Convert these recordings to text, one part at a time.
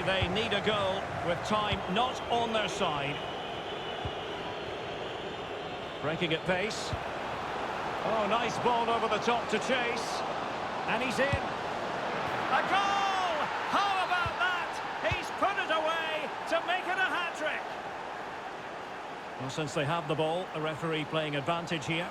they need a goal with time not on their side. Breaking at pace. Oh, nice ball over the top to chase. And he's in. A goal! How about that? He's put it away to make it a hat-trick. Well, since they have the ball, the referee playing advantage here.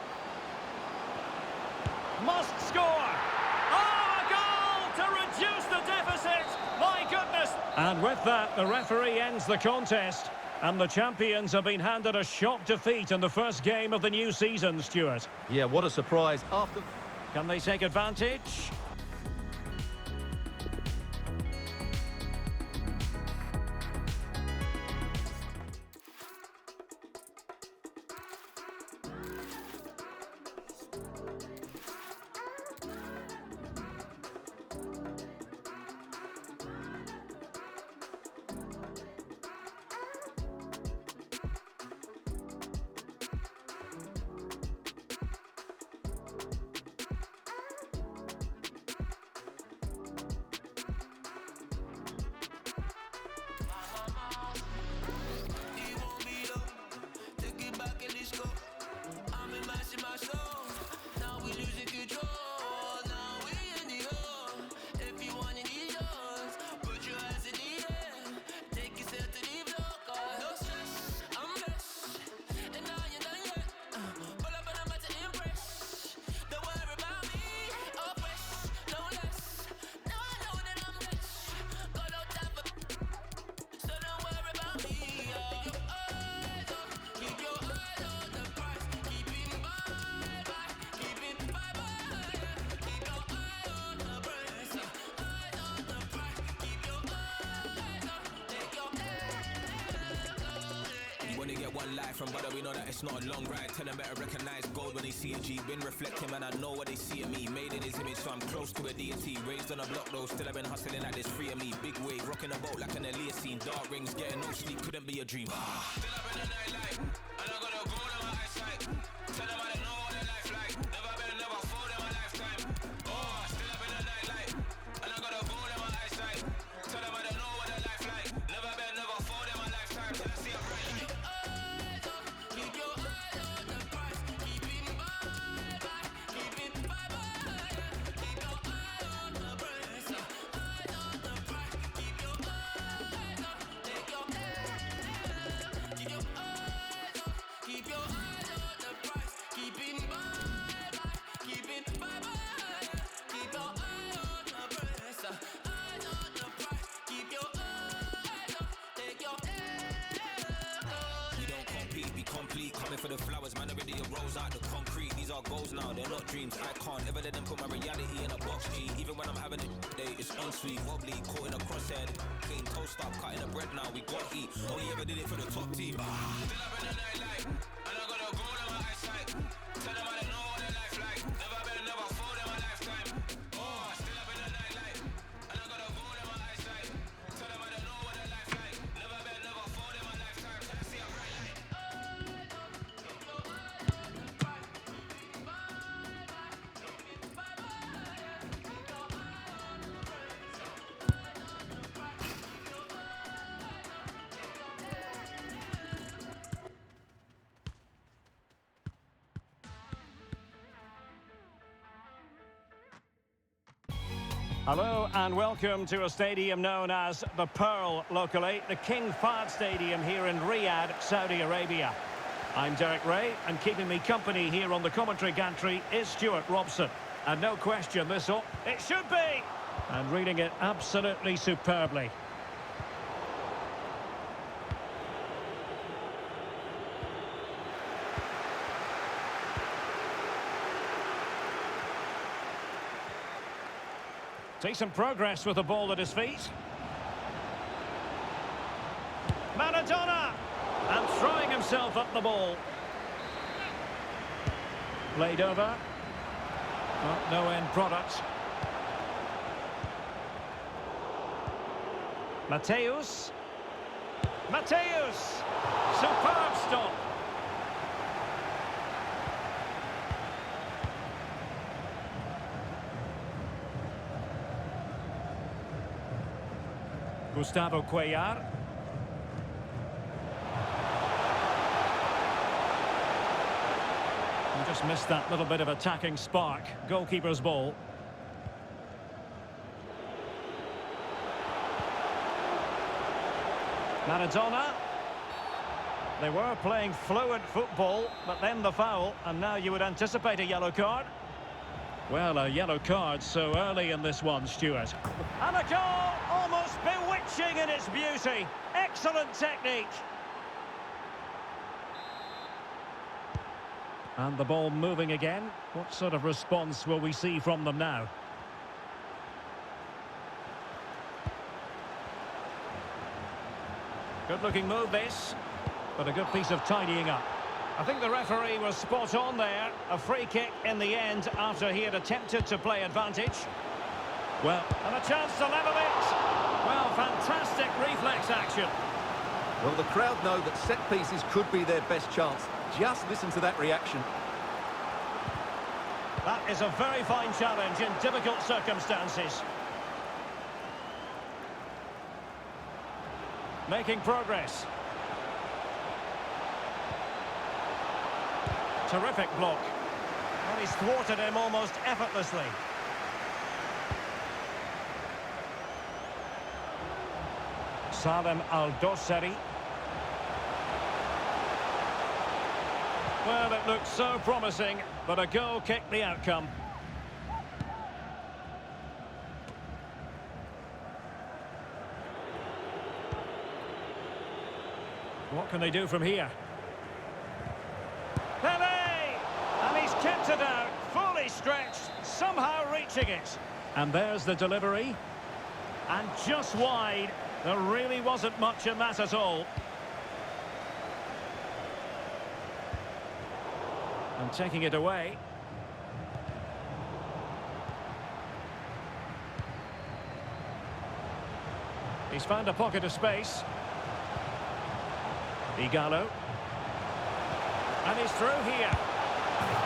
Must score! Oh, a goal to reduce the deficit! My goodness! And with that, the referee ends the contest. And the champions have been handed a shock defeat in the first game of the new season, Stuart. Yeah, what a surprise. Can they take advantage? Only get one life from brother, we know that it's not a long ride. Tell them better recognize gold when they see a G. Been reflecting, man, I know what they see in me. Made in his image, so I'm close to a deity. Raised on a block though, still I've been hustling like this free of me. Big wave, rocking a boat like an Elias scene. Dark rings, getting no sleep, couldn't be a dream. Still up in the nightlight, and I got a gold in my eyesight. Tell them I don't know what a life like. Never been, never fold in my lifetime. Oh, still up in the nightlight, and I got a gold in my eyesight. Tell them I don't know what a life like. Never been, never fold in my lifetime. Till I see a bright light. Coming for the flowers, man, already arose out the concrete. These are goals now, they're not dreams. I can't ever let them put my reality in a box, G. Even when I'm having a day, it's unsweet, wobbly, caught in a crosshead. Clean toast up, cutting the bread now, we got heat. Only ever did it for the top team. Still up in the nightlight, and I got a goal in my eyesight. Tell them I don't know what a life like. Never been, never fold in my lifetime. Oh, still up in the nightlight, and I got a goal in my eyesight. Tell them I don't know what a life like. Never been, never fold in my lifetime. Till I see a bright light. Hello and welcome to a stadium known as the Pearl locally, the King Fahd Stadium here in Riyadh, Saudi Arabia. I'm Derek Ray, and keeping me company here on the commentary gantry is Stuart Robson. And no question, it should be! And reading it absolutely superbly. Decent progress with the ball at his feet. Maradona! And throwing himself up the ball. Played over. Well, no end product. Mateus. Superb stop. Gustavo Cuellar. He just missed that little bit of attacking spark. Goalkeeper's ball. Maradona. They were playing fluent football, but then the foul, and now you would anticipate a yellow card. Well, a yellow card so early in this one, Stuart. And a goal, almost bewitching in its beauty. Excellent technique. And the ball moving again. What sort of response will we see from them now? Good-looking move, this. But a good piece of tidying up. I think the referee was spot on there. A free kick in the end after he had attempted to play advantage. Well, and a chance to level it. Well, fantastic reflex action. Well, the crowd know that set pieces could be their best chance. Just listen to that reaction. That is a very fine challenge in difficult circumstances. Making progress. Terrific block. Well, he's thwarted him almost effortlessly. Salem Al-Dosseri. Well, it looked so promising, but a goal kicked the outcome. What can they do from here? Pele! And he's kept it out, fully stretched, somehow reaching it. And there's the delivery. And just wide. There really wasn't much in that at all. And taking it away. He's found a pocket of space. Igalo. And he's through here.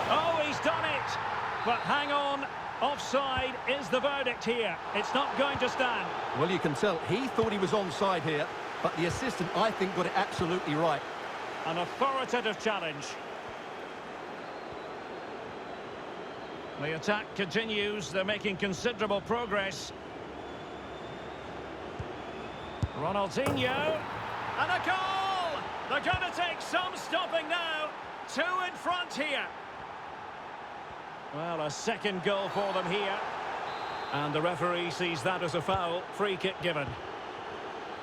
Oh, he's done it! But hang on, offside is the verdict here. It's not going to stand. Well, you can tell he thought he was onside here, but the assistant, I think, got it absolutely right. An authoritative challenge. The attack continues. They're making considerable progress. Ronaldinho. And a goal! They're going to take some stopping now. 2 in front here. Well, a second goal for them here. And the referee sees that as a foul. Free kick given.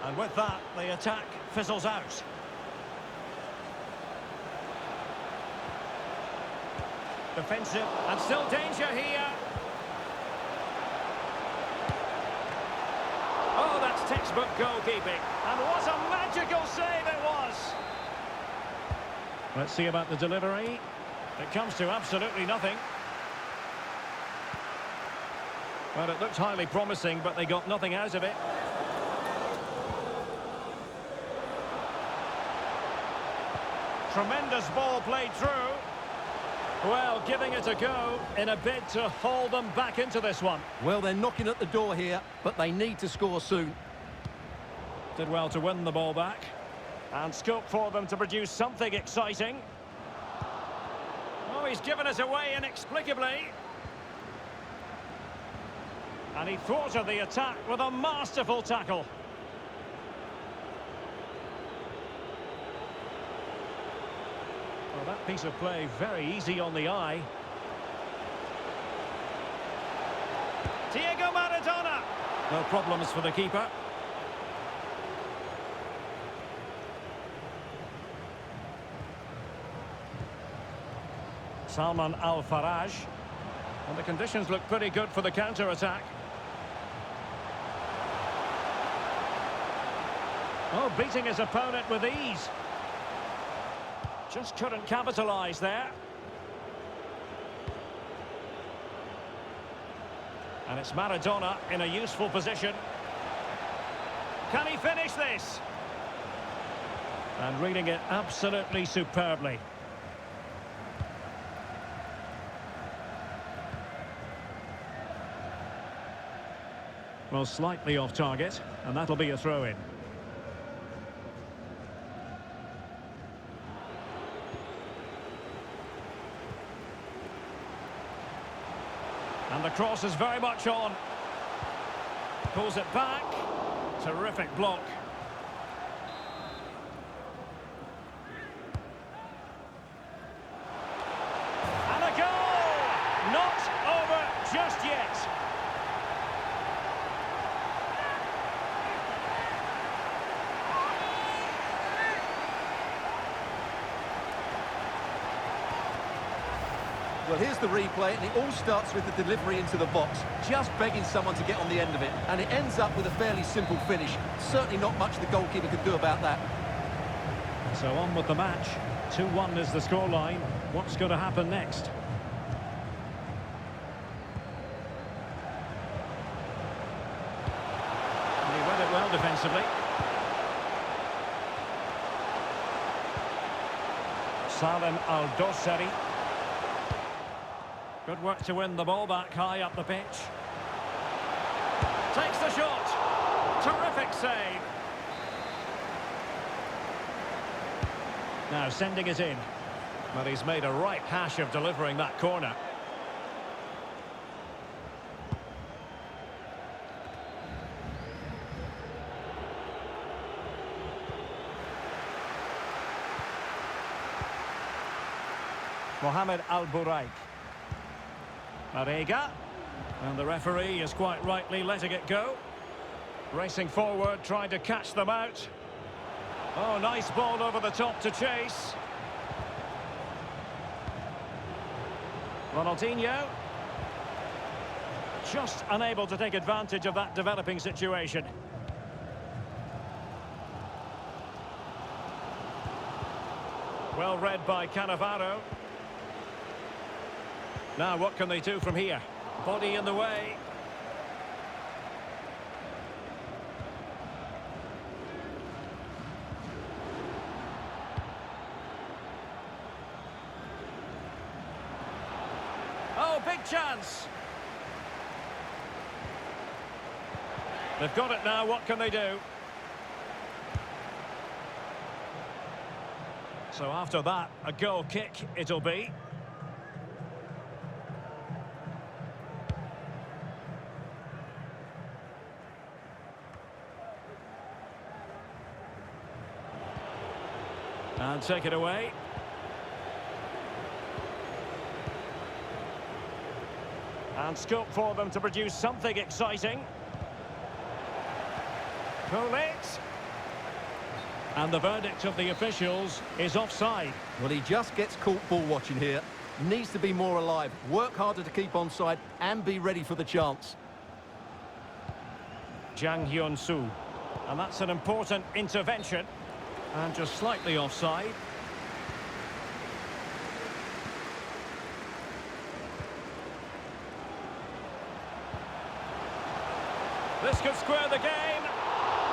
And with that, the attack fizzles out. Defensive, and still danger here. Oh, that's textbook goalkeeping. And what a magical save it was. Let's see about the delivery. It comes to absolutely nothing. Well, it looked highly promising, but they got nothing out of it. Tremendous ball played through. Well, giving it a go in a bid to haul them back into this one. Well, they're knocking at the door here, but they need to score soon. Did well to win the ball back. And scope for them to produce something exciting. Oh, he's given it away inexplicably. And he thwarted the attack with a masterful tackle. Well, that piece of play very easy on the eye. Diego Maradona. No problems for the keeper. Salman Al-Faraj. And the conditions look pretty good for the counter-attack. Oh, beating his opponent with ease. Just couldn't capitalise there. And it's Maradona in a useful position. Can he finish this? And reading it absolutely superbly. Well, slightly off target, and that'll be a throw-in. And the cross is very much on. Pulls it back. Terrific block. And a goal! Not over just yet. Well, here's the replay, and it all starts with the delivery into the box, just begging someone to get on the end of it, and it ends up with a fairly simple finish. Certainly not much the goalkeeper could do about that. So on with the match. 2-1 is the scoreline. What's going to happen next? And he read it well defensively. Salim Al-Dossari. Good work to win the ball back high up the pitch. Takes the shot. Terrific save. Now sending it in. But he's made a right hash of delivering that corner. Mohamed Al-Buraik. Marega, and the referee is quite rightly letting it go. Racing forward, trying to catch them out. Oh, nice ball over the top to chase. Ronaldinho. Just unable to take advantage of that developing situation. Well read by Cannavaro. Now, what can they do from here? Body in the way. Oh, big chance. They've got it now. What can they do? So after that, a goal kick it'll be. And take it away. And scope for them to produce something exciting. Pull it. And the verdict of the officials is offside. Well, he just gets caught ball watching here. Needs to be more alive, work harder to keep onside and be ready for the chance. Jang Hyun-soo. And that's an important intervention. And just slightly offside. This could square the game,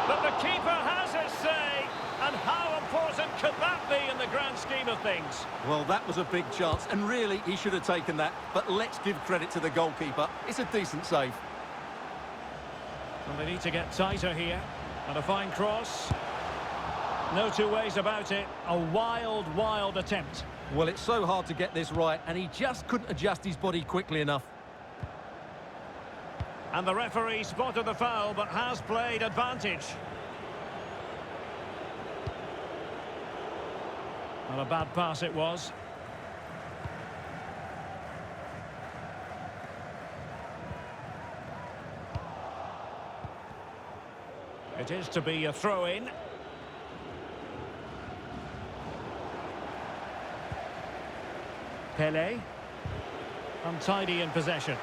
but the keeper has his say. And how important could that be in the grand scheme of things? Well, that was a big chance, and really, he should have taken that. But let's give credit to the goalkeeper. It's a decent save. And they need to get tighter here. And a fine cross. No two ways about it. A wild, wild attempt. Well, it's so hard to get this right, and he just couldn't adjust his body quickly enough. And the referee spotted the foul, but has played advantage. Well, a bad pass it was. It is to be a throw-in. Pele. Untidy in possession.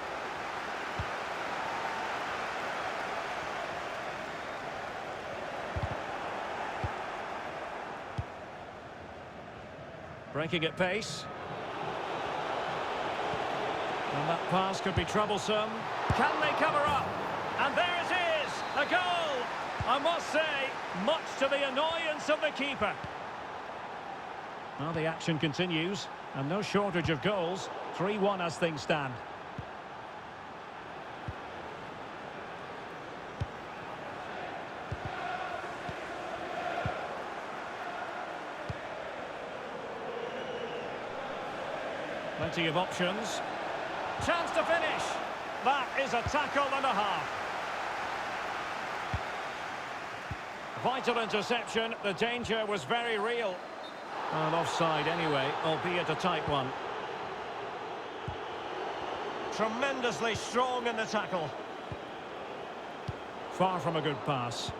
Breaking at pace. And that pass could be troublesome. Can they cover up? And there it is! A goal! I must say, much to the annoyance of the keeper. Well, the action continues. And no shortage of goals. 3-1 as things stand. Plenty of options. Chance to finish. That is a tackle and a half. Vital interception. The danger was very real. Well, offside anyway, albeit a tight one. Tremendously strong in the tackle. Far from a good pass.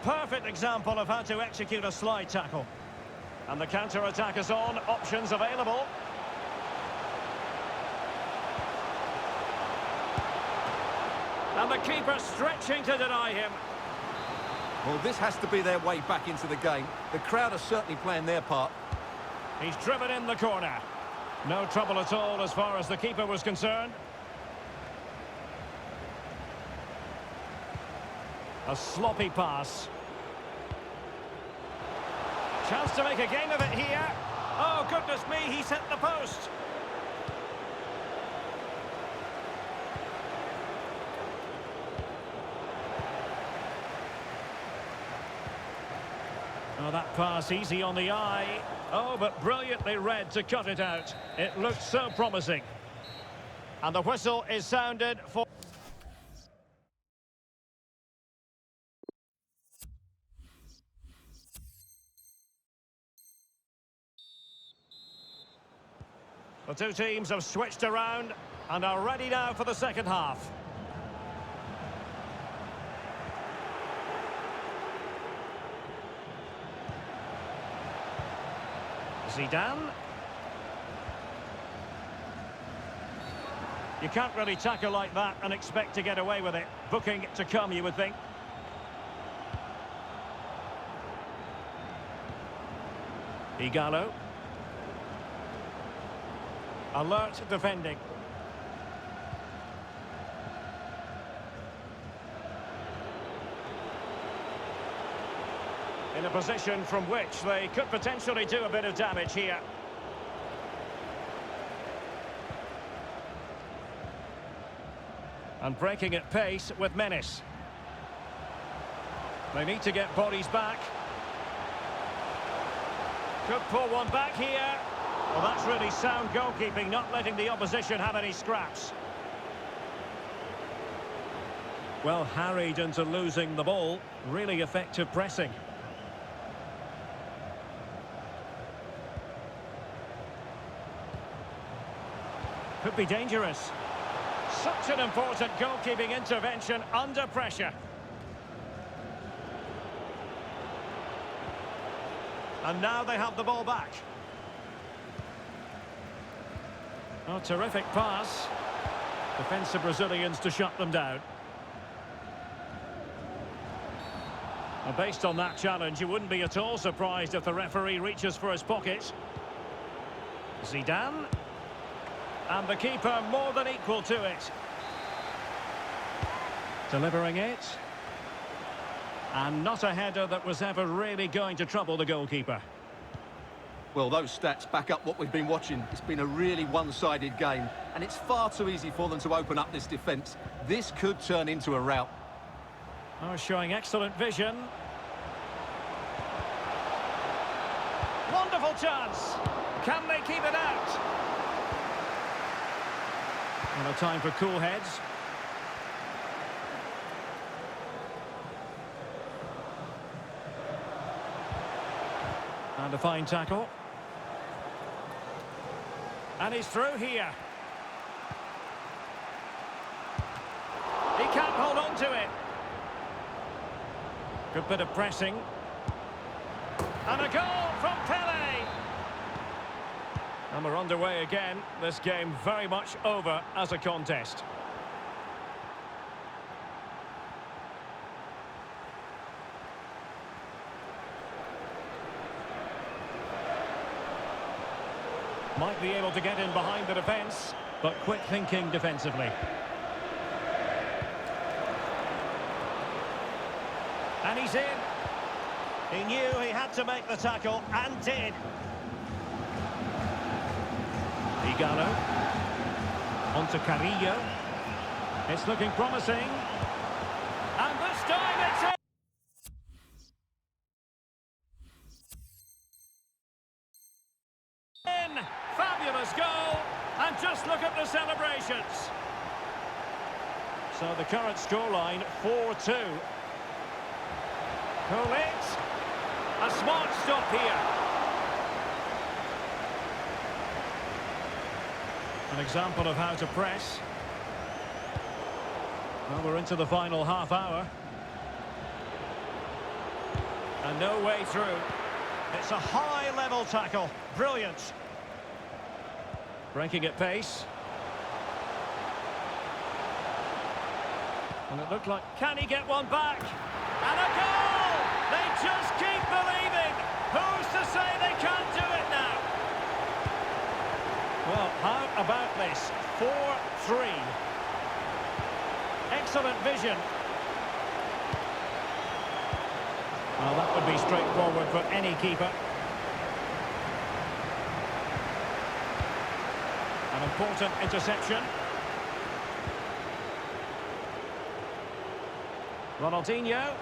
Perfect example of how to execute a slide tackle. And the counter-attack is on, options available. And the keeper stretching to deny him. Well, this has to be their way back into the game. The crowd are certainly playing their part. He's driven in the corner. No trouble at all as far as the keeper was concerned. A sloppy pass. Chance to make a game of it here. Oh, goodness me, he's hit the post. Oh, that pass easy on the eye. Oh, but brilliantly read to cut it out. It looked so promising. And the whistle is sounded for... The two teams have switched around and are ready now for the second half. Zidane. You can't really tackle like that and expect to get away with it. Booking to come, you would think. Igalo. Alert defending. In a position from which they could potentially do a bit of damage here. And breaking at pace with menace. They need to get bodies back. Could pull one back here. Well, that's really sound goalkeeping, not letting the opposition have any scraps. Well, harried into losing the ball. Really effective pressing. Could be dangerous. Such an important goalkeeping intervention under pressure. And now they have the ball back. Oh, terrific pass. Defensive Brazilians to shut them down. And based on that challenge, you wouldn't be at all surprised if the referee reaches for his pocket. Zidane. And the keeper more than equal to it. Delivering it. And not a header that was ever really going to trouble the goalkeeper. Well, those stats back up what we've been watching. It's been a really one-sided game, and it's far too easy for them to open up this defence. This could turn into a rout. Oh, showing excellent vision. Wonderful chance. Can they keep it out? And a time for cool heads. And a fine tackle. And he's through here. He can't hold on to it. Good bit of pressing. And a goal from Pele. And we're underway again. This game very much over as a contest. Might be able to get in behind the defence, but quick thinking defensively. And he's in. He knew he had to make the tackle, and did. Igalo. On to Carrillo. It's looking promising. And this time it's in. fabulous goal. And just look at the celebrations. So the current scoreline, 4-2. Gullit. A smart stop here. An example of how to press. Well, we're into the final half hour. And no way through. It's a high-level tackle. Brilliant. Breaking at pace. And it looked like... Can he get one back? And a goal! They just keep believing. Who's to say they can't do it now? Well, how about this? 4-3. Excellent vision. Well, that would be straightforward for any keeper. An important interception. Ronaldinho.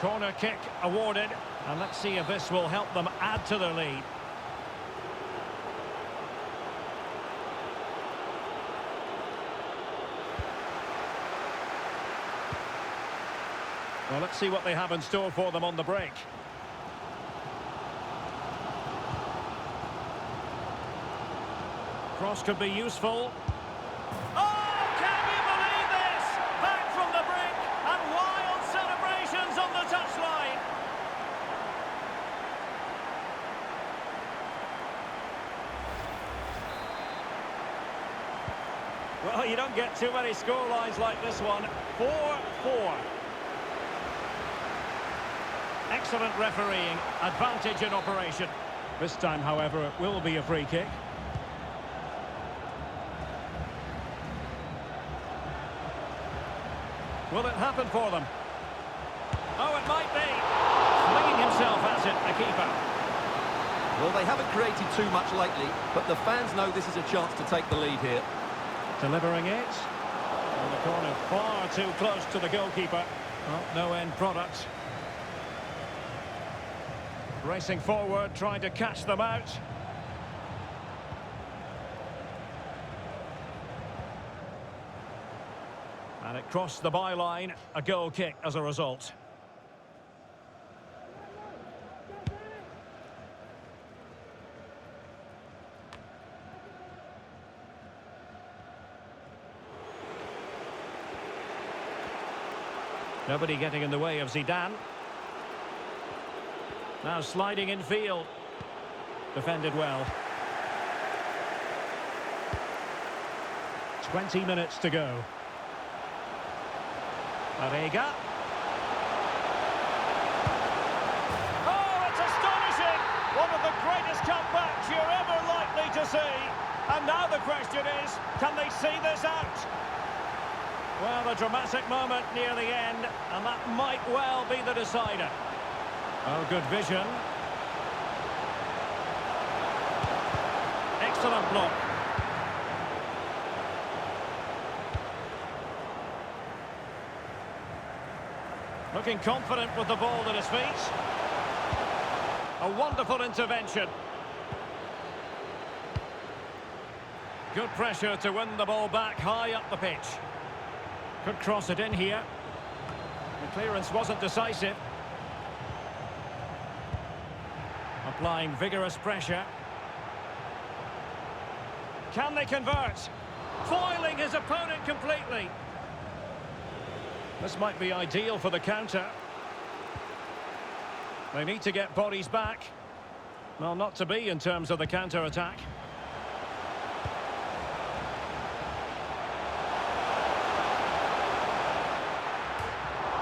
Corner kick awarded. And let's see if this will help them add to their lead. Well, let's see what they have in store for them on the break. Cross could be useful. Oh, can you believe this? Back from the brink and wild celebrations on the touchline. Well, you don't get too many scorelines like this one. 4-4. Excellent refereeing, advantage in operation. This time, however, it will be a free kick. Will it happen for them? Oh, it might be. Flinging himself at it, the keeper. Well, they haven't created too much lately, but the fans know this is a chance to take the lead here. Delivering it. On the corner, far too close to the goalkeeper. Oh, no end product. Racing forward, trying to catch them out. And it crossed the byline, a goal kick as a result. Nobody getting in the way of Zidane. Now sliding in field. Defended well. 20 minutes to go. Arega. Oh, it's astonishing! One of the greatest comebacks you're ever likely to see. And now the question is, can they see this out? Well, a dramatic moment near the end, and that might well be the decider. Oh, good vision. Excellent block. Looking confident with the ball at his feet. A wonderful intervention. Good pressure to win the ball back high up the pitch. Could cross it in here. The clearance wasn't decisive. Applying vigorous pressure. Can they convert? Foiling his opponent completely. This might be ideal for the counter. They need to get bodies back. Well, not to be in terms of the counter-attack.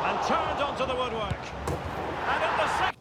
And turned onto the woodwork. And at the second...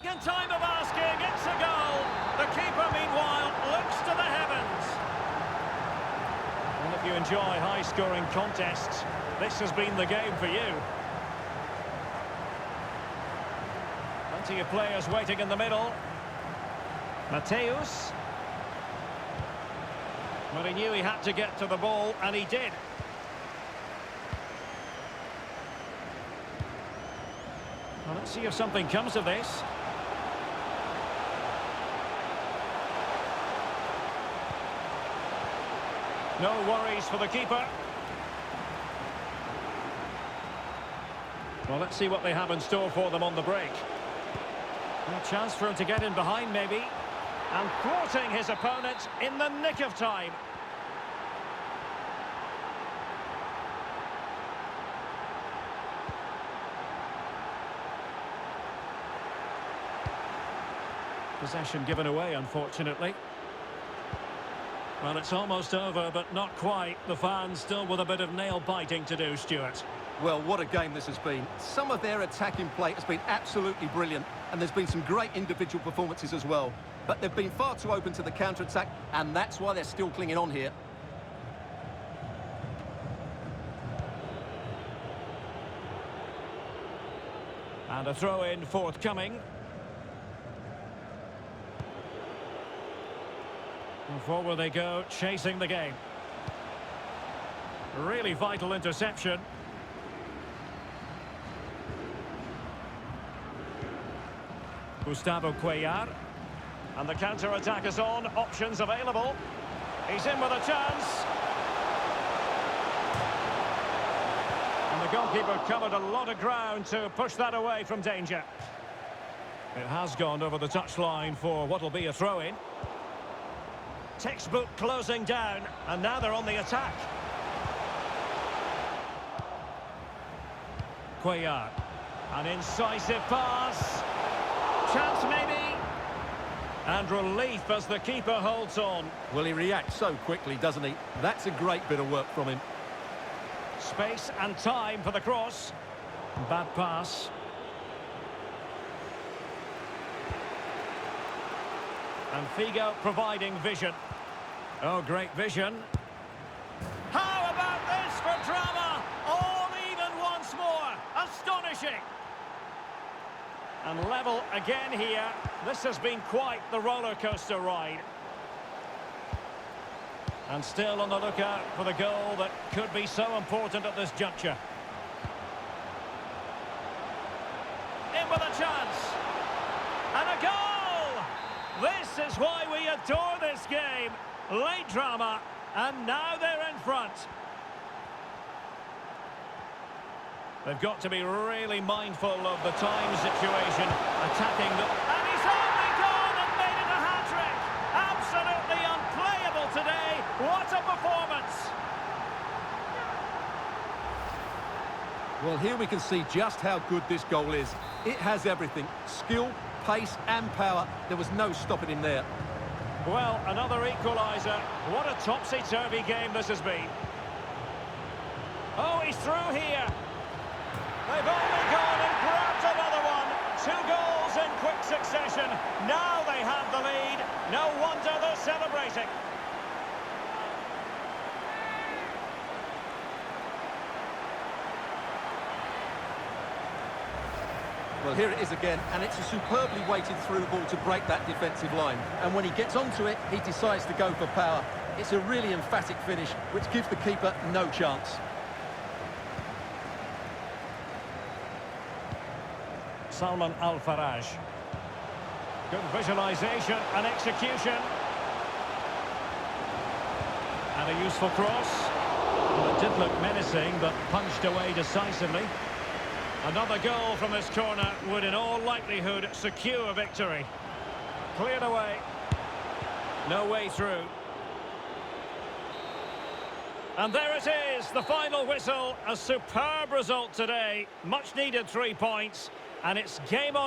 In time of asking, it's a goal. The keeper, meanwhile, looks to the heavens. Well, if you enjoy high-scoring contests, this has been the game for you. Plenty of players waiting in the middle. Mateus. Well, he knew he had to get to the ball, and he did. Well, let's see if something comes of this. No worries for the keeper. Well, let's see what they have in store for them on the break. A chance for him to get in behind, maybe. And thwarting his opponent in the nick of time. Possession given away, unfortunately. Well, it's almost over, but not quite. The fans still with a bit of nail-biting to do, Stuart. Well, what a game this has been. Some of their attacking play has been absolutely brilliant, and there's been some great individual performances as well. But they've been far too open to the counter-attack, and that's why they're still clinging on here. And a throw-in forthcoming. And forward they go, chasing the game. Really vital interception. Gustavo Cuellar. And the counter-attack is on, options available. He's in with a chance. And the goalkeeper covered a lot of ground to push that away from danger. It has gone over the touchline for what will be a throw-in. Textbook closing down, and now they're on the attack. Cuellar. An incisive pass. Chance maybe. And relief as the keeper holds on. Well, he reacts so quickly, doesn't he? That's a great bit of work from him. Space and time for the cross. Bad pass. And Figo providing vision. Oh, great vision. How about this for drama? All even once more. Astonishing. And level again here. This has been quite the roller coaster ride. And still on the lookout for the goal that could be so important at this juncture. In with a chance. And a goal! This is why we adore this game. Late drama, and now they're in front. They've got to be really mindful of the time situation, attacking the... And he's only gone and made it a hat-trick! Absolutely unplayable today. What a performance! Well, here we can see just how good this goal is. It has everything. Skill, pace and power. There was no stopping him there. Well, another equaliser. What a topsy-turvy game this has been. Oh, he's through here. They've only gone and grabbed another one. 2 goals in quick succession. Now they have the lead. No wonder they're celebrating. Well, here it is again, and it's a superbly weighted through ball to break that defensive line. And when he gets onto it, he decides to go for power. It's a really emphatic finish, which gives the keeper no chance. Salman Al-Faraj. Good visualisation and execution. And a useful cross. Well, it did look menacing, but punched away decisively. Another goal from this corner would in all likelihood secure a victory. Cleared away. No way through. And there it is, the final whistle. A superb result today. Much needed 3 points. And it's game on.